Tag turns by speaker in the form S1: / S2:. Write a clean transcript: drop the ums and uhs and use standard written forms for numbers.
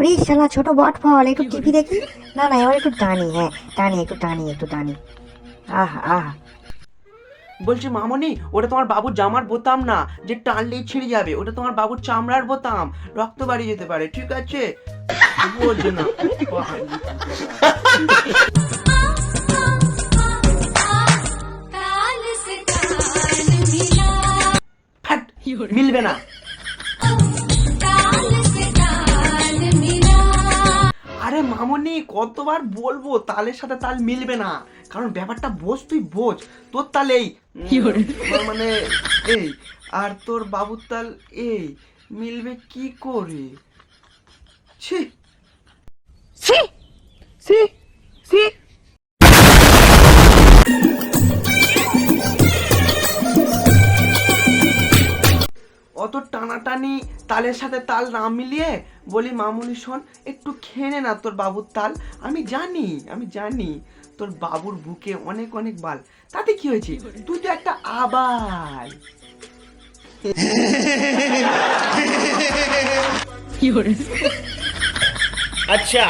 S1: ওরে শালা ছোট বট ফল, একটু টিপি দেখি। না না, এবার একটু টানি, হ্যাঁ টানি, একটু টানি। আহা আহা।
S2: বলছি মামনি, ওটা তোমার বাবুর জামার বোতাম না যে টানলেই ছিঁড়ে যাবে, ওটা তোমার বাবুর চামড়ার বোতাম, রক্ত বাড়িয়ে যেতে পারে, ঠিক আছে? বোঝে না। ফ্যাট, মিলবে না। আরে মামনি, কতবার বলবো তালের সাথে তাল মিলবে না, কারণ ব্যাপারটা বোঝ, তুই বোঝ। তোর তাল এই মানে এই, আর তোর বাবুর তাল এই, মিলবে কি করে? ছি ছি ছি ছি। অত টানাটানি তালের সাথে তাল না মিলিয়ে বলি মামুনি শোন, একটু খেয়ে নে না তোর বাবুর তাল। আমি জানি তোর বাবুর বুকে অনেক অনেক বাল, তাতে কি হয়েছে? তুই তো একটা আবাল।
S3: अच्छा